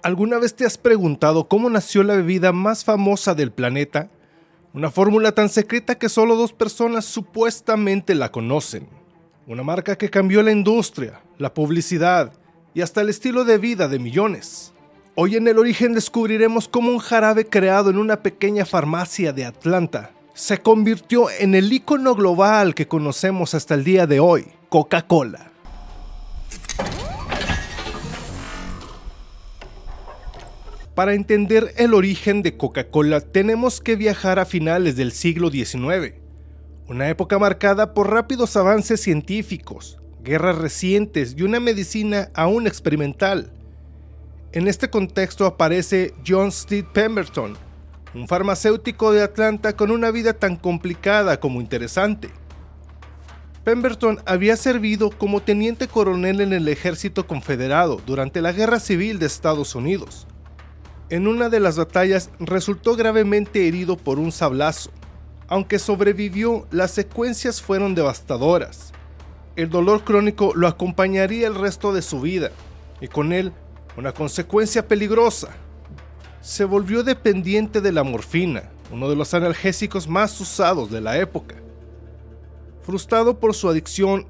¿Alguna vez te has preguntado cómo nació la bebida más famosa del planeta? Una fórmula tan secreta que solo 2 personas supuestamente la conocen. Una marca que cambió la industria, la publicidad y hasta el estilo de vida de millones. Hoy en El Origen descubriremos cómo un jarabe creado en una pequeña farmacia de Atlanta se convirtió en el ícono global que conocemos hasta el día de hoy, Coca-Cola. Para entender el origen de Coca-Cola tenemos que viajar a finales del siglo XIX, una época marcada por rápidos avances científicos, guerras recientes y una medicina aún experimental. En este contexto aparece John Steed Pemberton, un farmacéutico de Atlanta con una vida tan complicada como interesante. Pemberton había servido como teniente coronel en el ejército confederado durante la Guerra Civil de Estados Unidos. En una de las batallas resultó gravemente herido por un sablazo. Aunque sobrevivió, las secuencias fueron devastadoras. El dolor crónico lo acompañaría el resto de su vida, y con él, una consecuencia peligrosa. Se volvió dependiente de la morfina, uno de los analgésicos más usados de la época. Frustrado por su adicción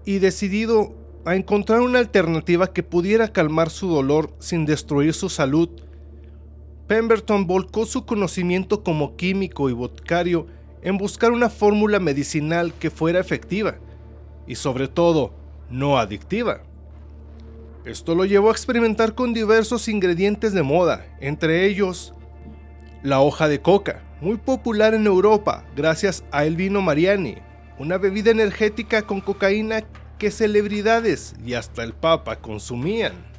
y decidido a encontrar una alternativa que pudiera calmar su dolor sin destruir su salud, Pemberton volcó su conocimiento como químico y boticario en buscar una fórmula medicinal que fuera efectiva y, sobre todo, no adictiva. Esto lo llevó a experimentar con diversos ingredientes de moda, entre ellos la hoja de coca, muy popular en Europa gracias a el vino Mariani, una bebida energética con cocaína que celebridades y hasta el Papa consumían.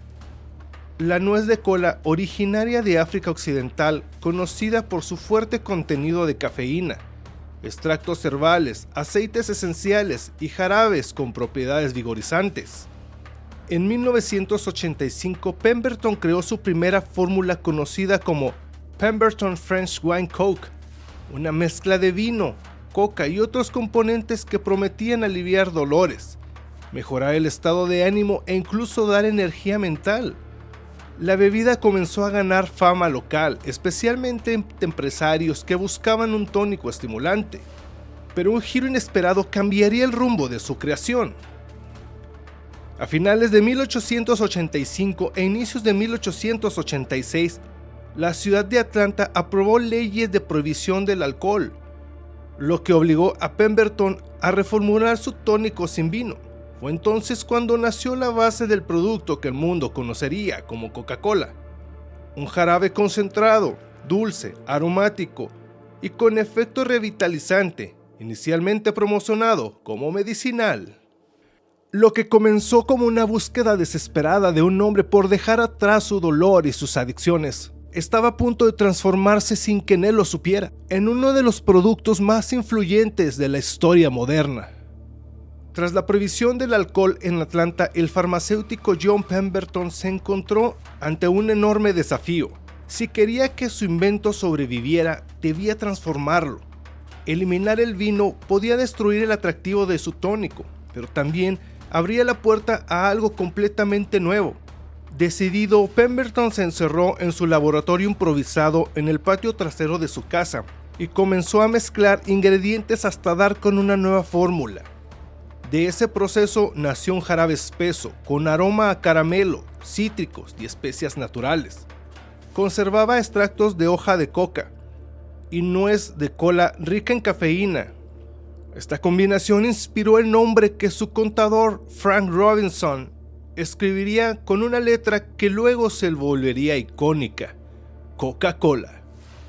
La nuez de cola, originaria de África Occidental, conocida por su fuerte contenido de cafeína, extractos herbales, aceites esenciales y jarabes con propiedades vigorizantes. En 1985, Pemberton creó su primera fórmula conocida como Pemberton French Wine Coke, una mezcla de vino, coca y otros componentes que prometían aliviar dolores, mejorar el estado de ánimo e incluso dar energía mental. La bebida comenzó a ganar fama local, especialmente entre empresarios que buscaban un tónico estimulante, pero un giro inesperado cambiaría el rumbo de su creación. A finales de 1885 e inicios de 1886, la ciudad de Atlanta aprobó leyes de prohibición del alcohol, lo que obligó a Pemberton a reformular su tónico sin vino. Fue entonces cuando nació la base del producto que el mundo conocería como Coca-Cola. Un jarabe concentrado, dulce, aromático y con efecto revitalizante, inicialmente promocionado como medicinal. Lo que comenzó como una búsqueda desesperada de un hombre por dejar atrás su dolor y sus adicciones, estaba a punto de transformarse sin que él lo supiera, en uno de los productos más influyentes de la historia moderna. Tras la prohibición del alcohol en Atlanta, el farmacéutico John Pemberton se encontró ante un enorme desafío. Si quería que su invento sobreviviera, debía transformarlo. Eliminar el vino podía destruir el atractivo de su tónico, pero también abría la puerta a algo completamente nuevo. Decidido, Pemberton se encerró en su laboratorio improvisado en el patio trasero de su casa y comenzó a mezclar ingredientes hasta dar con una nueva fórmula. De ese proceso nació un jarabe espeso, con aroma a caramelo, cítricos y especias naturales. Conservaba extractos de hoja de coca y nuez de cola rica en cafeína. Esta combinación inspiró el nombre que su contador, Frank Robinson, escribiría con una letra que luego se volvería icónica: Coca-Cola.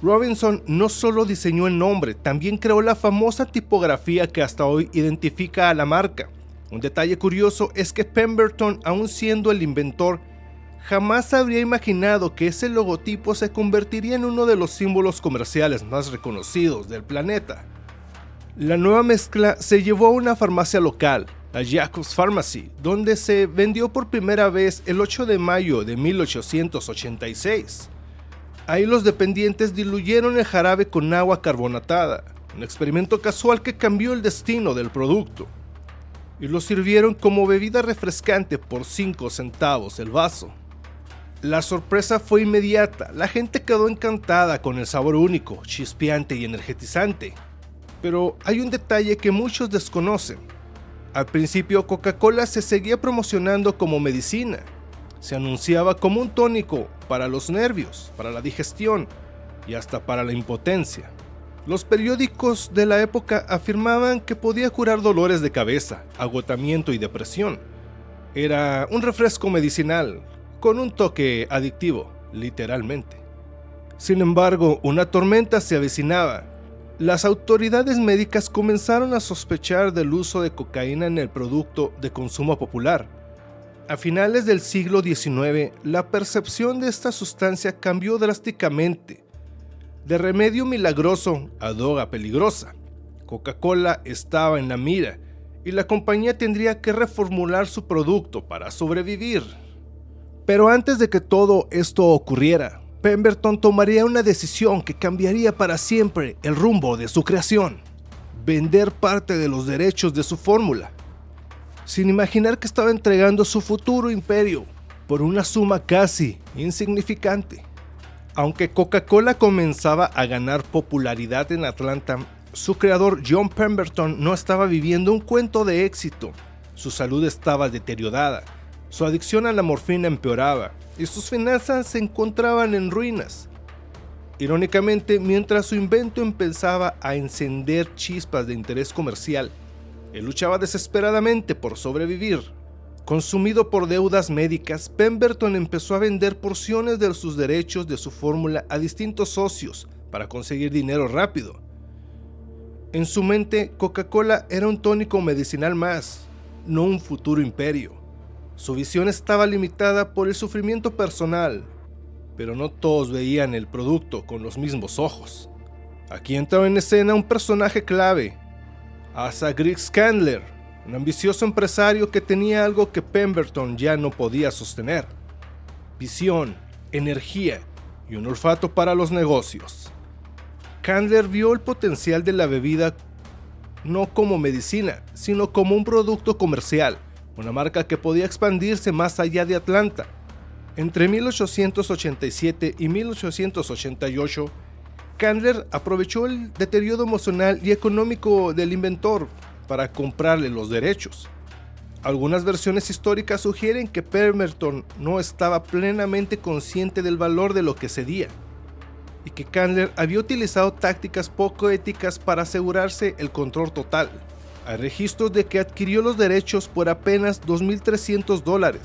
Robinson no solo diseñó el nombre, también creó la famosa tipografía que hasta hoy identifica a la marca. Un detalle curioso es que Pemberton, aun siendo el inventor, jamás habría imaginado que ese logotipo se convertiría en uno de los símbolos comerciales más reconocidos del planeta. La nueva mezcla se llevó a una farmacia local, la Jacobs Pharmacy, donde se vendió por primera vez el 8 de mayo de 1886. Ahí los dependientes diluyeron el jarabe con agua carbonatada, un experimento casual que cambió el destino del producto, y lo sirvieron como bebida refrescante por 5 centavos el vaso. La sorpresa fue inmediata, la gente quedó encantada con el sabor único, chispeante y energetizante. Pero hay un detalle que muchos desconocen. Al principio Coca-Cola se seguía promocionando como medicina. Se anunciaba como un tónico para los nervios, para la digestión y hasta para la impotencia. Los periódicos de la época afirmaban que podía curar dolores de cabeza, agotamiento y depresión. Era un refresco medicinal, con un toque adictivo, literalmente. Sin embargo, una tormenta se avecinaba. Las autoridades médicas comenzaron a sospechar del uso de cocaína en el producto de consumo popular. A finales del siglo XIX, la percepción de esta sustancia cambió drásticamente. De remedio milagroso a droga peligrosa, Coca-Cola estaba en la mira y la compañía tendría que reformular su producto para sobrevivir. Pero antes de que todo esto ocurriera, Pemberton tomaría una decisión que cambiaría para siempre el rumbo de su creación: vender parte de los derechos de su fórmula, sin imaginar que estaba entregando su futuro imperio por una suma casi insignificante. Aunque Coca-Cola comenzaba a ganar popularidad en Atlanta, su creador John Pemberton no estaba viviendo un cuento de éxito. Su salud estaba deteriorada, su adicción a la morfina empeoraba y sus finanzas se encontraban en ruinas. Irónicamente, mientras su invento empezaba a encender chispas de interés comercial, él luchaba desesperadamente por sobrevivir. Consumido por deudas médicas, Pemberton empezó a vender porciones de sus derechos de su fórmula a distintos socios para conseguir dinero rápido. En su mente, Coca-Cola era un tónico medicinal más, no un futuro imperio. Su visión estaba limitada por el sufrimiento personal, pero no todos veían el producto con los mismos ojos. Aquí entraba en escena un personaje clave, Asa Griggs Candler, un ambicioso empresario que tenía algo que Pemberton ya no podía sostener: visión, energía y un olfato para los negocios. Candler vio el potencial de la bebida no como medicina, sino como un producto comercial, una marca que podía expandirse más allá de Atlanta. Entre 1887 y 1888, Candler aprovechó el deterioro emocional y económico del inventor para comprarle los derechos. Algunas versiones históricas sugieren que Pemberton no estaba plenamente consciente del valor de lo que cedía, y que Candler había utilizado tácticas poco éticas para asegurarse el control total. Hay registros de que adquirió los derechos por apenas $2,300,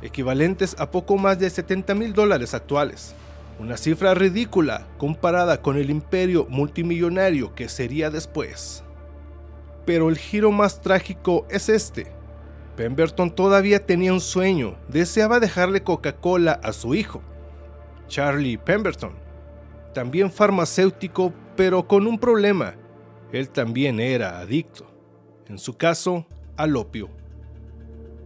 equivalentes a poco más de $70,000 actuales. Una cifra ridícula comparada con el imperio multimillonario que sería después. Pero el giro más trágico es este. Pemberton todavía tenía un sueño, deseaba dejarle Coca-Cola a su hijo, Charlie Pemberton, también farmacéutico, pero con un problema: él también era adicto, en su caso, al opio.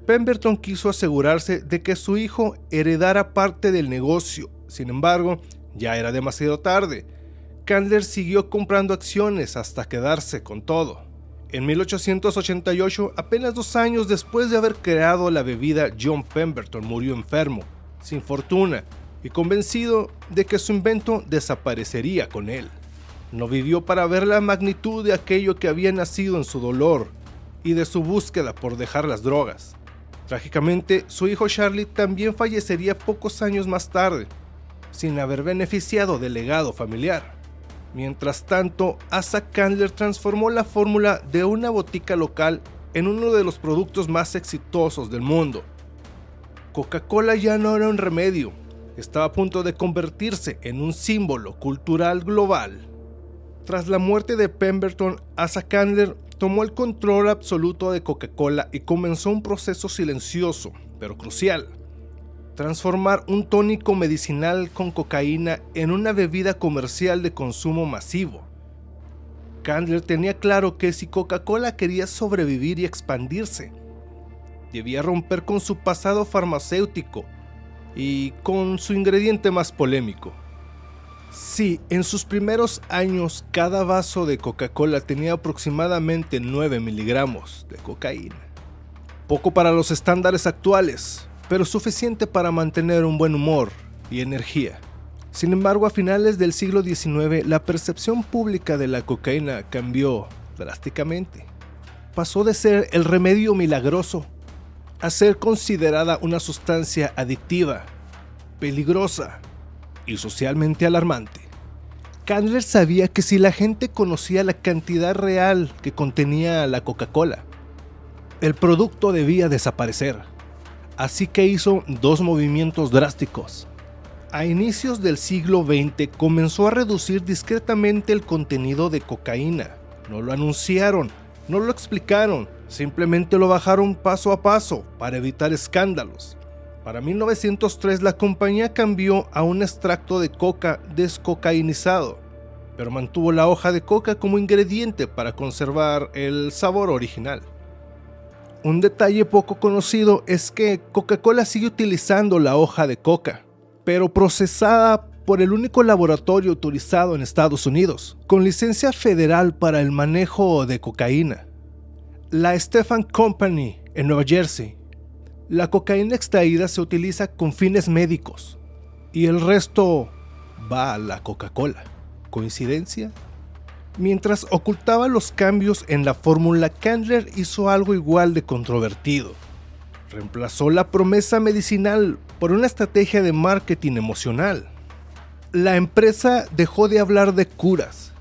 Pemberton quiso asegurarse de que su hijo heredara parte del negocio. Sin embargo, ya era demasiado tarde. Candler siguió comprando acciones hasta quedarse con todo. En 1888, apenas 2 años después de haber creado la bebida, John Pemberton murió enfermo, sin fortuna y convencido de que su invento desaparecería con él. No vivió para ver la magnitud de aquello que había nacido en su dolor y de su búsqueda por dejar las drogas. Trágicamente, su hijo Charlie también fallecería pocos años más tarde, sin haber beneficiado del legado familiar. Mientras tanto, Asa Candler transformó la fórmula de una botica local en uno de los productos más exitosos del mundo. Coca-Cola ya no era un remedio, estaba a punto de convertirse en un símbolo cultural global. Tras la muerte de Pemberton, Asa Candler tomó el control absoluto de Coca-Cola y comenzó un proceso silencioso, pero crucial: transformar un tónico medicinal con cocaína en una bebida comercial de consumo masivo. Candler tenía claro que si Coca-Cola quería sobrevivir y expandirse, debía romper con su pasado farmacéutico y con su ingrediente más polémico. Sí, en sus primeros años, cada vaso de Coca-Cola tenía aproximadamente 9 miligramos de cocaína. Poco para los estándares actuales, pero suficiente para mantener un buen humor y energía. Sin embargo, a finales del siglo XIX, la percepción pública de la cocaína cambió drásticamente. Pasó de ser el remedio milagroso a ser considerada una sustancia adictiva, peligrosa y socialmente alarmante. Candler sabía que si la gente conocía la cantidad real que contenía la Coca-Cola, el producto debía desaparecer. Así que hizo dos movimientos drásticos. A inicios del siglo XX comenzó a reducir discretamente el contenido de cocaína. No lo anunciaron, no lo explicaron, simplemente lo bajaron paso a paso para evitar escándalos. Para 1903 la compañía cambió a un extracto de coca descocainizado, pero mantuvo la hoja de coca como ingrediente para conservar el sabor original. Un detalle poco conocido es que Coca-Cola sigue utilizando la hoja de coca, pero procesada por el único laboratorio autorizado en Estados Unidos, con licencia federal para el manejo de cocaína, la Stephan Company en Nueva Jersey. La cocaína extraída se utiliza con fines médicos y el resto va a la Coca-Cola. ¿Coincidencia? Mientras ocultaba los cambios en la fórmula, Candler hizo algo igual de controvertido. Reemplazó la promesa medicinal por una estrategia de marketing emocional. La empresa dejó de hablar de curas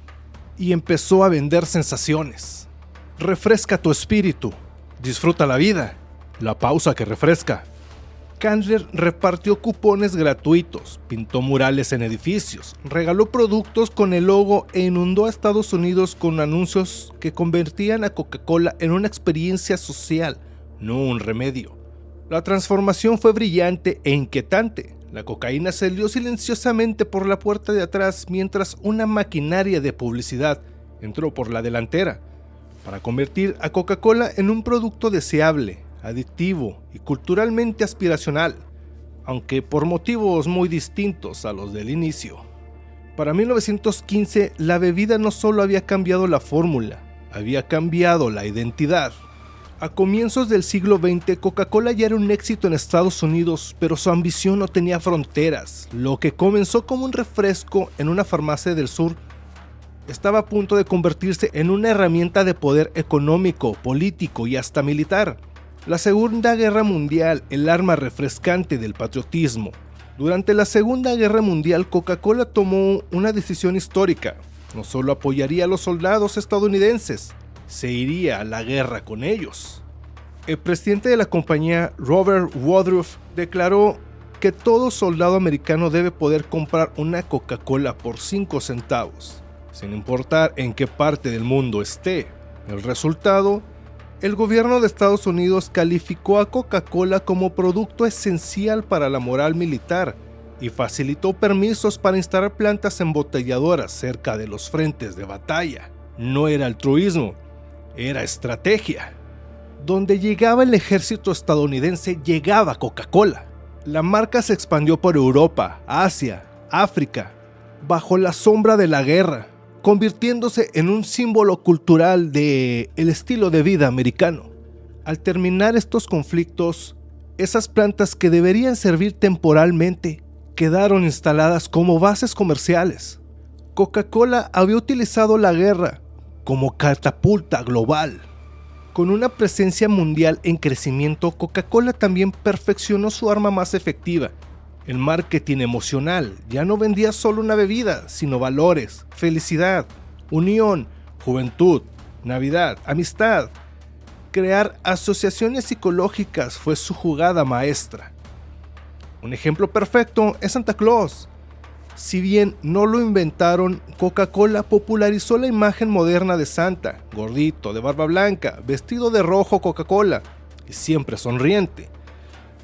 y empezó a vender sensaciones. Refresca tu espíritu, disfruta la vida, la pausa que refresca. Candler repartió cupones gratuitos, pintó murales en edificios, regaló productos con el logo e inundó a Estados Unidos con anuncios que convertían a Coca-Cola en una experiencia social, no un remedio. La transformación fue brillante e inquietante. La cocaína salió silenciosamente por la puerta de atrás mientras una maquinaria de publicidad entró por la delantera para convertir a Coca-Cola en un producto deseable, adictivo y culturalmente aspiracional, aunque por motivos muy distintos a los del inicio. Para 1915, la bebida no solo había cambiado la fórmula, había cambiado la identidad. A comienzos del siglo XX, Coca-Cola ya era un éxito en Estados Unidos, pero su ambición no tenía fronteras. Lo que comenzó como un refresco en una farmacia del sur estaba a punto de convertirse en una herramienta de poder económico, político y hasta militar. La Segunda Guerra Mundial, el arma refrescante del patriotismo. Durante la Segunda Guerra Mundial, Coca-Cola tomó una decisión histórica. No solo apoyaría a los soldados estadounidenses, se iría a la guerra con ellos. El presidente de la compañía, Robert Woodruff, declaró que todo soldado americano debe poder comprar una Coca-Cola por 5 centavos, sin importar en qué parte del mundo esté. El resultado, el gobierno de Estados Unidos calificó a Coca-Cola como producto esencial para la moral militar y facilitó permisos para instalar plantas embotelladoras cerca de los frentes de batalla. No era altruismo, era estrategia. Donde llegaba el ejército estadounidense, llegaba Coca-Cola. La marca se expandió por Europa, Asia, África, bajo la sombra de la guerra, convirtiéndose en un símbolo cultural del estilo de vida americano. Al terminar estos conflictos, esas plantas que deberían servir temporalmente quedaron instaladas como bases comerciales. Coca-Cola había utilizado la guerra como catapulta global. Con una presencia mundial en crecimiento, Coca-Cola también perfeccionó su arma más efectiva, el marketing emocional. Ya no vendía solo una bebida, sino valores, felicidad, unión, juventud, Navidad, amistad. Crear asociaciones psicológicas fue su jugada maestra. Un ejemplo perfecto es Santa Claus. Si bien no lo inventaron, Coca-Cola popularizó la imagen moderna de Santa, gordito, de barba blanca, vestido de rojo Coca-Cola y siempre sonriente.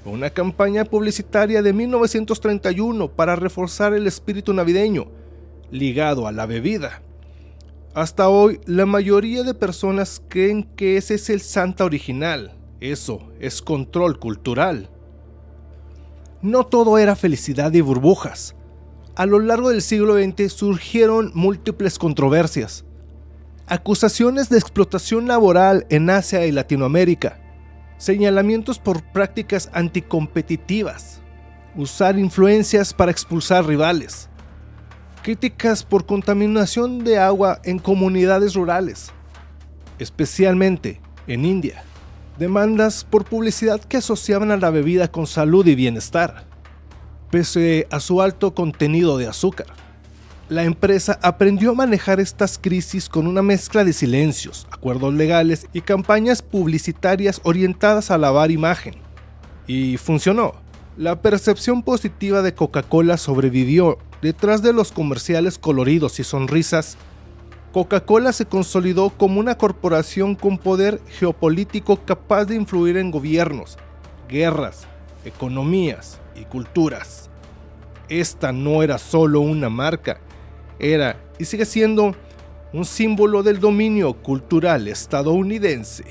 Fue una campaña publicitaria de 1931 para reforzar el espíritu navideño, ligado a la bebida. Hasta hoy, la mayoría de personas creen que ese es el Santa original. Eso es control cultural. No todo era felicidad y burbujas. A lo largo del siglo XX surgieron múltiples controversias. Acusaciones de explotación laboral en Asia y Latinoamérica. señalamientos por prácticas anticompetitivas, usar influencias para expulsar rivales, críticas por contaminación de agua en comunidades rurales, especialmente en India, demandas por publicidad que asociaban a la bebida con salud y bienestar. Pese a su alto contenido de azúcar, la empresa aprendió a manejar estas crisis con una mezcla de silencios, acuerdos legales y campañas publicitarias orientadas a lavar imagen. Y funcionó. La percepción positiva de Coca-Cola sobrevivió. Detrás de los comerciales coloridos y sonrisas, Coca-Cola se consolidó como una corporación con poder geopolítico capaz de influir en gobiernos, guerras, economías y culturas. Esta no era solo una marca, era y sigue siendo un símbolo del dominio cultural estadounidense.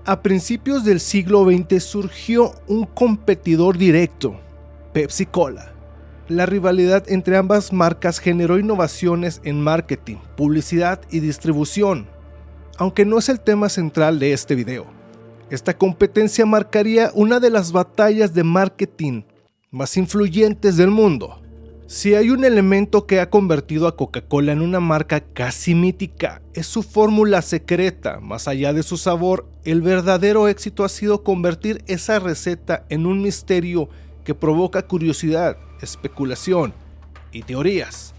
A principios del siglo XX surgió un competidor directo, Pepsi-Cola. La rivalidad entre ambas marcas generó innovaciones en marketing, publicidad y distribución, aunque no es el tema central de este video. Esta competencia marcaría una de las batallas de marketing más influyentes del mundo. Si hay un elemento que ha convertido a Coca-Cola en una marca casi mítica, es su fórmula secreta. Más allá de su sabor, el verdadero éxito ha sido convertir esa receta en un misterio que provoca curiosidad, especulación y teorías.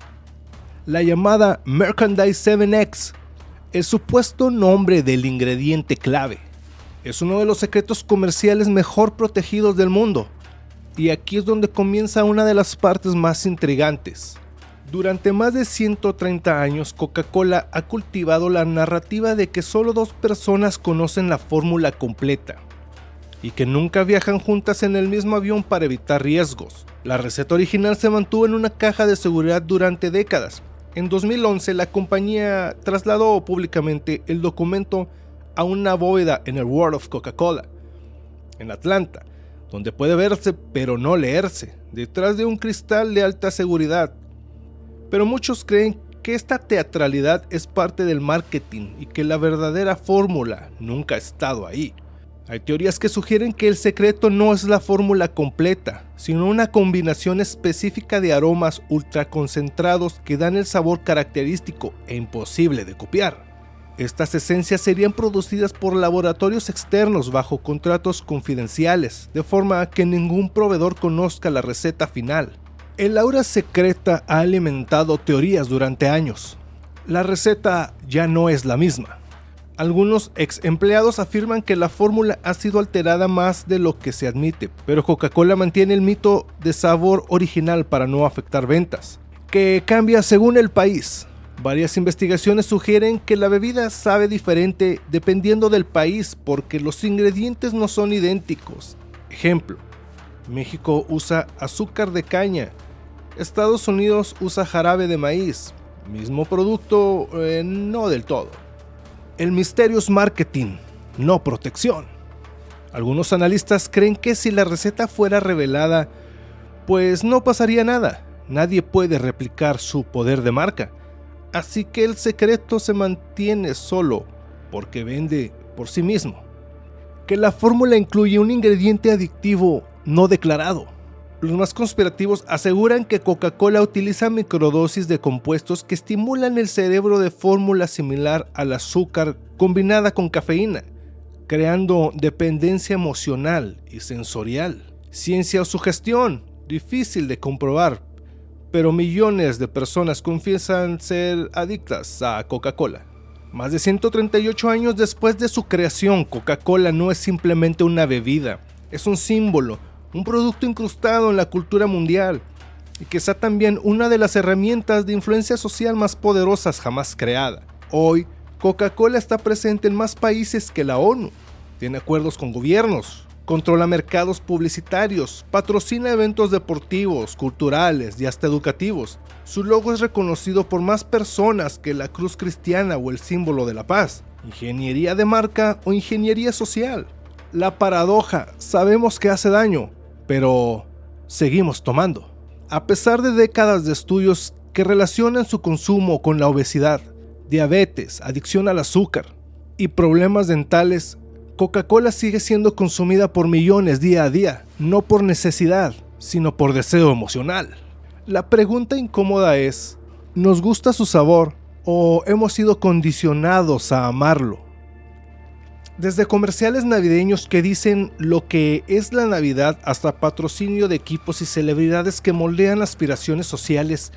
La llamada Merchandise 7X, el supuesto nombre del ingrediente clave, es uno de los secretos comerciales mejor protegidos del mundo. Y aquí es donde comienza una de las partes más intrigantes. Durante más de 130 años, Coca-Cola ha cultivado la narrativa de que solo 2 personas conocen la fórmula completa y que nunca viajan juntas en el mismo avión para evitar riesgos. La receta original se mantuvo en una caja de seguridad durante décadas. En 2011, la compañía trasladó públicamente el documento a una bóveda en el World of Coca-Cola, en Atlanta, donde puede verse pero no leerse, detrás de un cristal de alta seguridad. Pero muchos creen que esta teatralidad es parte del marketing y que la verdadera fórmula nunca ha estado ahí. Hay teorías que sugieren que el secreto no es la fórmula completa, sino una combinación específica de aromas ultraconcentrados que dan el sabor característico e imposible de copiar. Estas esencias serían producidas por laboratorios externos bajo contratos confidenciales, de forma que ningún proveedor conozca la receta final. El aura secreta ha alimentado teorías durante años. La receta ya no es la misma. Algunos ex empleados afirman que la fórmula ha sido alterada más de lo que se admite, pero Coca-Cola mantiene el mito de sabor original para no afectar ventas, que cambia según el país. Varias investigaciones sugieren que la bebida sabe diferente dependiendo del país porque los ingredientes no son idénticos. Ejemplo, México usa azúcar de caña, Estados Unidos usa jarabe de maíz, mismo producto, no del todo. El misterio es marketing, no protección. Algunos analistas creen que si la receta fuera revelada, pues no pasaría nada. Nadie puede replicar su poder de marca. Así que el secreto se mantiene solo porque vende por sí mismo. Que la fórmula incluye un ingrediente adictivo no declarado. Los más conspirativos aseguran que Coca-Cola utiliza microdosis de compuestos que estimulan el cerebro de fórmula similar al azúcar combinada con cafeína, creando dependencia emocional y sensorial. Ciencia o sugestión, difícil de comprobar, pero millones de personas confiesan ser adictas a Coca-Cola. Más de 138 años después de su creación, Coca-Cola no es simplemente una bebida, es un símbolo, un producto incrustado en la cultura mundial y quizá también una de las herramientas de influencia social más poderosas jamás creada. Hoy, Coca-Cola está presente en más países que la ONU, tiene acuerdos con gobiernos, controla mercados publicitarios, patrocina eventos deportivos, culturales y hasta educativos. Su logo es reconocido por más personas que la cruz cristiana o el símbolo de la paz, ingeniería de marca o ingeniería social. La paradoja, sabemos que hace daño, pero seguimos tomando. A pesar de décadas de estudios que relacionan su consumo con la obesidad, diabetes, adicción al azúcar y problemas dentales, Coca-Cola sigue siendo consumida por millones día a día, no por necesidad, sino por deseo emocional. La pregunta incómoda es, ¿nos gusta su sabor o hemos sido condicionados a amarlo? Desde comerciales navideños que dicen lo que es la Navidad hasta patrocinio de equipos y celebridades que moldean aspiraciones sociales,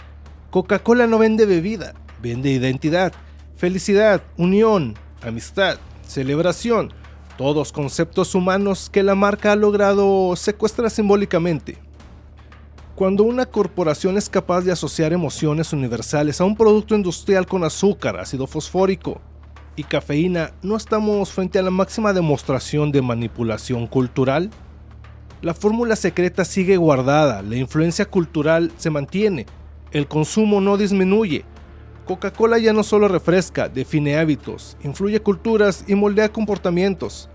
Coca-Cola no vende bebida, vende identidad, felicidad, unión, amistad, celebración, todos conceptos humanos que la marca ha logrado secuestrar simbólicamente. Cuando una corporación es capaz de asociar emociones universales a un producto industrial con azúcar, ácido fosfórico y cafeína, ¿no estamos frente a la máxima demostración de manipulación cultural? La fórmula secreta sigue guardada, la influencia cultural se mantiene, el consumo no disminuye. Coca-Cola ya no solo refresca, define hábitos, influye culturas y moldea comportamientos.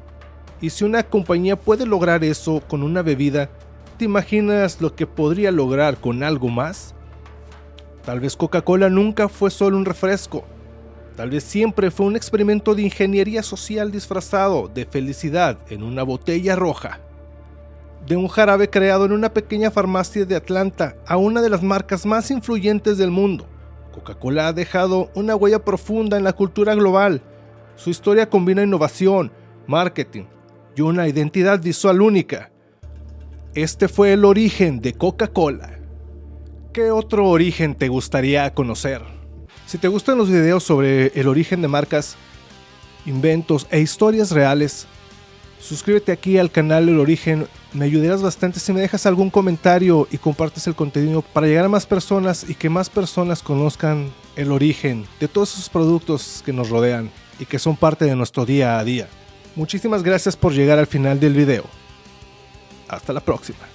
Y si una compañía puede lograr eso con una bebida, ¿te imaginas lo que podría lograr con algo más? Tal vez Coca-Cola nunca fue solo un refresco. Tal vez siempre fue un experimento de ingeniería social disfrazado de felicidad en una botella roja. De un jarabe creado en una pequeña farmacia de Atlanta a una de las marcas más influyentes del mundo, Coca-Cola ha dejado una huella profunda en la cultura global. Su historia combina innovación, marketing y una identidad visual única. Este fue el origen de Coca-Cola. ¿Qué otro origen te gustaría conocer? Si te gustan los videos sobre el origen de marcas, inventos e historias reales, suscríbete aquí al canal El Origen. Me ayudarás bastante si me dejas algún comentario y compartes el contenido para llegar a más personas y que más personas conozcan el origen de todos esos productos que nos rodean y que son parte de nuestro día a día. Muchísimas gracias por llegar al final del video. Hasta la próxima.